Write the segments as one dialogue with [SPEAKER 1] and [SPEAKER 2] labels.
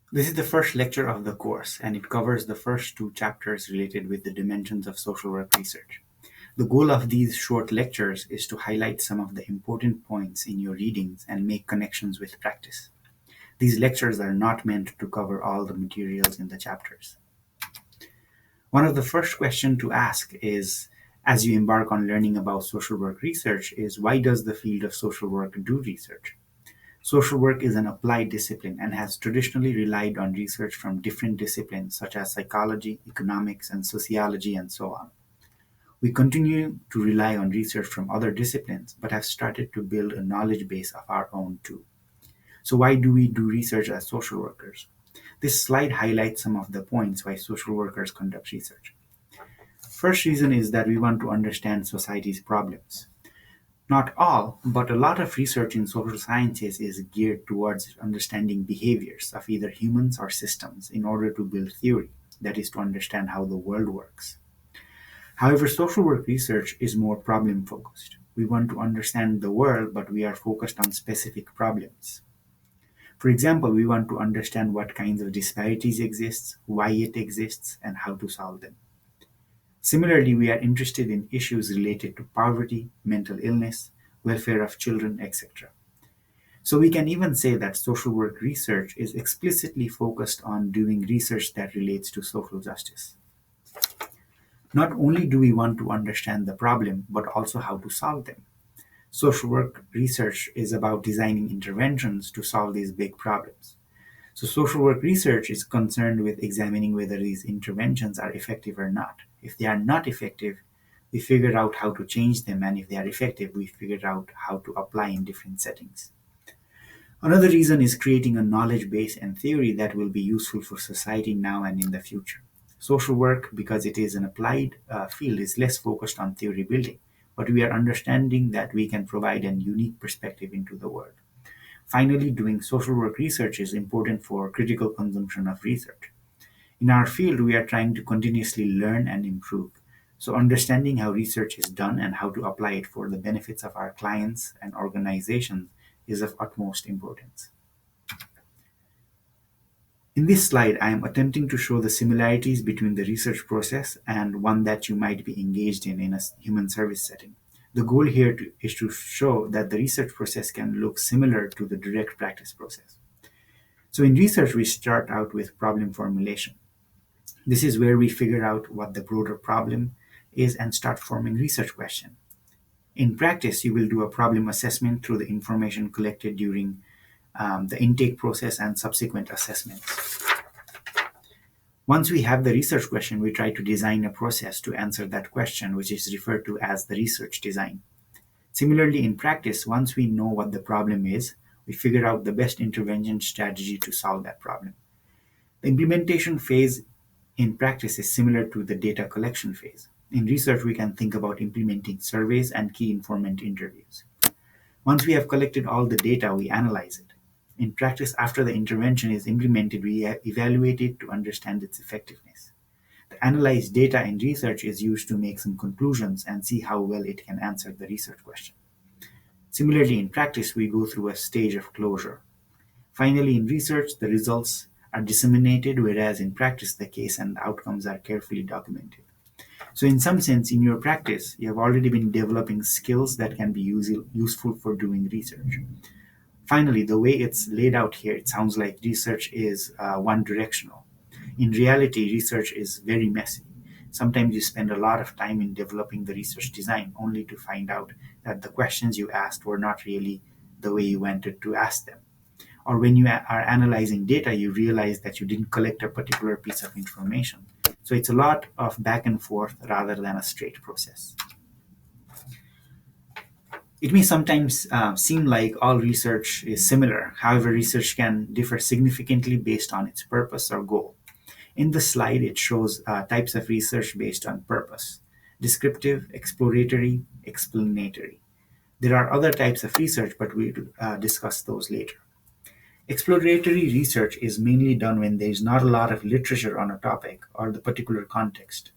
[SPEAKER 1] This is the first lecture of the course, and it covers the first two chapters related with the dimensions of social work research. The goal of these short lectures is to highlight some of the important points in your readings and make connections with practice. These lectures are not meant to cover all the materials in the chapters. One of the first questions to ask is, as you embark on learning about social work research, is why does the field of social work do research? Social work is an applied discipline and has traditionally relied on research from different disciplines such as psychology, economics, and sociology, and so on. We continue to rely on research from other disciplines, but have started to build a knowledge base of our own too. So, why do we do research as social workers? This slide highlights some of the points why social workers conduct research. First reason is that we want to understand society's problems. Not all, but a lot of research in social sciences is geared towards understanding behaviors of either humans or systems in order to build theory, that is, to understand how the world works. However, social work research is more problem focused. We want to understand the world, but we are focused on specific problems. For example, we want to understand what kinds of disparities exist, why it exists, and how to solve them. Similarly, we are interested in issues related to poverty, mental illness, welfare of children, etc. So we can even say that social work research is explicitly focused on doing research that relates to social justice. Not only do we want to understand the problem, but also how to solve them. Social work research is about designing interventions to solve these big problems. So social work research is concerned with examining whether these interventions are effective or not. If they are not effective, we figure out how to change them, and if they are effective, we figure out how to apply in different settings. Another reason is creating a knowledge base and theory that will be useful for society now and in the future. Social work, because it is an applied field, is less focused on theory building, but we are understanding that we can provide a unique perspective into the world. Finally, doing social work research is important for critical consumption of research. In our field, we are trying to continuously learn and improve. So, understanding how research is done and how to apply it for the benefits of our clients and organizations is of utmost importance. In this slide, I am attempting to show the similarities between the research process and one that you might be engaged in a human service setting. The goal here is to show that the research process can look similar to the direct practice process. So, in research, we start out with problem formulation. This is where we figure out what the broader problem is and start forming research questions. In practice, you will do a problem assessment through the information collected during the intake process and subsequent assessments. Once we have the research question, we try to design a process to answer that question, which is referred to as the research design. Similarly, in practice, once we know what the problem is, we figure out the best intervention strategy to solve that problem. The implementation phase in practice is similar to the data collection phase. In research, we can think about implementing surveys and key informant interviews. Once we have collected all the data, we analyze it. In practice, after the intervention is implemented, we evaluate it to understand its effectiveness. The analyzed data in research is used to make some conclusions and see how well it can answer the research question. Similarly, in practice, we go through a stage of closure. Finally, in research, the results are disseminated, whereas in practice, the case and outcomes are carefully documented. So, in some sense, in your practice, you have already been developing skills that can be useful for doing research. Finally, the way it's laid out here, it sounds like research is one directional. In reality, research is very messy. Sometimes you spend a lot of time in developing the research design only to find out that the questions you asked were not really the way you wanted to ask them. Or when you are analyzing data, you realize that you didn't collect a particular piece of information. So it's a lot of back and forth rather than a straight process. It may sometimes seem like all research is similar. However, research can differ significantly based on its purpose or goal. In the slide, it shows types of research based on purpose: descriptive, exploratory, explanatory. There are other types of research, but we'll discuss those later. Exploratory research is mainly done when there is not a lot of literature on a topic or the particular context.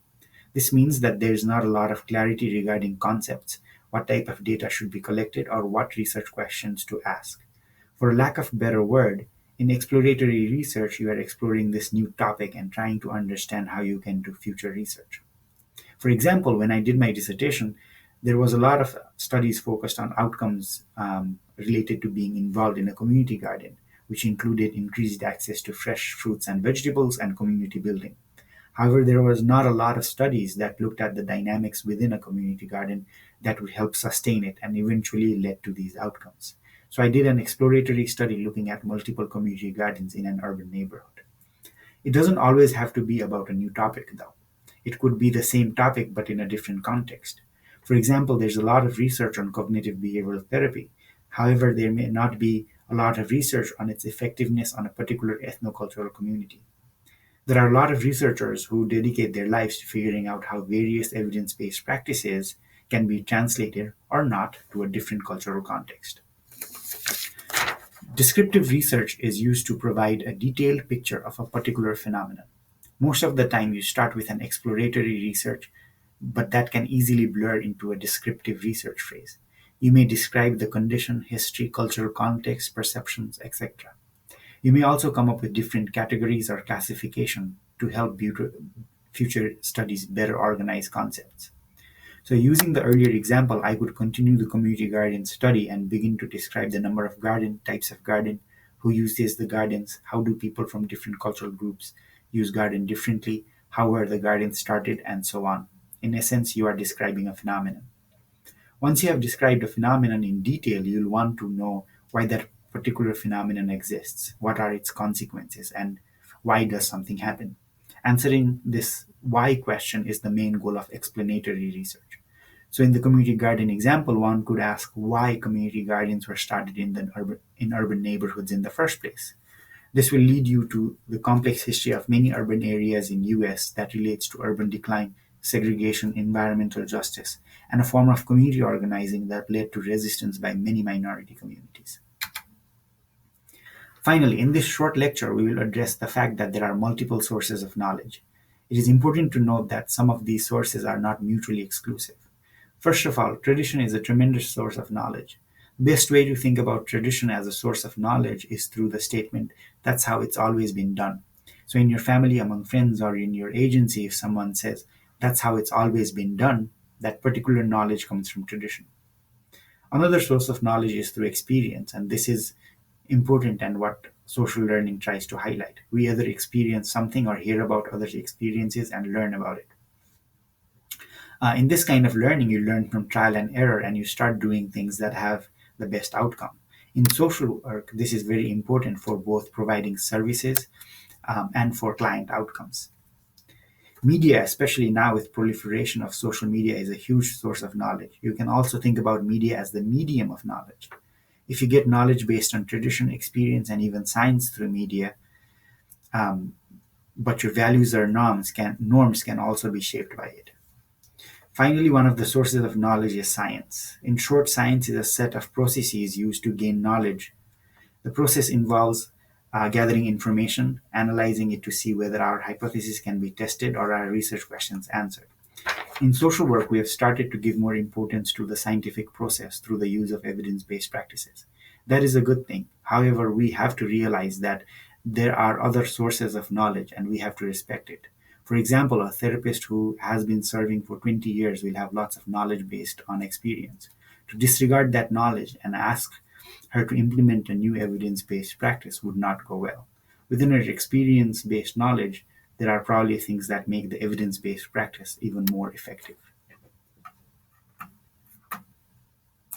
[SPEAKER 1] This means that there is not a lot of clarity regarding concepts, what type of data should be collected, or what research questions to ask. For lack of a better word, In exploratory research, you are exploring this new topic and trying to understand how you can do future research. For example, when I did my dissertation, there was a lot of studies focused on outcomes related to being involved in a community garden, which included increased access to fresh fruits and vegetables and community building. However, there was not a lot of studies that looked at the dynamics within a community garden that would help sustain it and eventually led to these outcomes. So I did an exploratory study looking at multiple community gardens in an urban neighborhood. It doesn't always have to be about a new topic, though. It could be the same topic but in a different context. For example, there's a lot of research on cognitive behavioral therapy. However, there may not be a lot of research on its effectiveness on a particular ethnocultural community. There are a lot of researchers who dedicate their lives to figuring out how various evidence based practices can be translated or not to a different cultural context. Descriptive research is used to provide a detailed picture of a particular phenomenon. Most of the time, you start with an exploratory research, but that can easily blur into a descriptive research phase. You may describe the condition, history, cultural context, perceptions, etc. You may also come up with different categories or classification to help future studies better organize concepts. So using the earlier example, I could continue the community garden study and begin to describe the number of garden, types of garden, who uses the gardens, how do people from different cultural groups use garden differently, how were the gardens started, and so on. In essence, you are describing a phenomenon. Once you have described a phenomenon in detail, you'll want to know why that particular phenomenon exists, what are its consequences, and why does something happen. Answering this why question is the main goal of explanatory research. So, in the community garden example, one could ask why community gardens were started in urban neighborhoods in the first place. This will lead you to the complex history of many urban areas in US that relates to urban decline, segregation, environmental justice, and a form of community organizing that led to resistance by many minority communities. Finally, in this short lecture, we will address the fact that there are multiple sources of knowledge. It is important to note that some of these sources are not mutually exclusive. First of all, tradition is a tremendous source of knowledge. The best way to think about tradition as a source of knowledge is through the statement, that's how it's always been done. So, in your family, among friends, or in your agency, if someone says, that's how it's always been done, that particular knowledge comes from tradition. Another source of knowledge is through experience, and this is important and what social learning tries to highlight. We either experience something or hear about others' experiences and learn about it. In this kind of learning, you learn from trial and error and you start doing things that have the best outcome. In social work, this is very important for both providing services and for client outcomes. Media, especially now with proliferation of social media, is a huge source of knowledge. You can also think about media as the medium of knowledge. If you get knowledge based on tradition, experience, and even science through media, um, but your values or norms can also be shaped by it. Finally, one of the sources of knowledge is science. In short, science is a set of processes used to gain knowledge. The process involves gathering information, analyzing it to see whether our hypothesis can be tested or our research questions answered. In social work, we have started to give more importance to the scientific process through the use of evidence based practices. That is a good thing. However, we have to realize that there are other sources of knowledge and we have to respect it. For example, a therapist who has been serving for 20 years will have lots of knowledge based on experience. To disregard that knowledge and ask her to implement a new evidence based practice would not go well. Within her experience based knowledge, there are probably things that make the evidence based practice even more effective.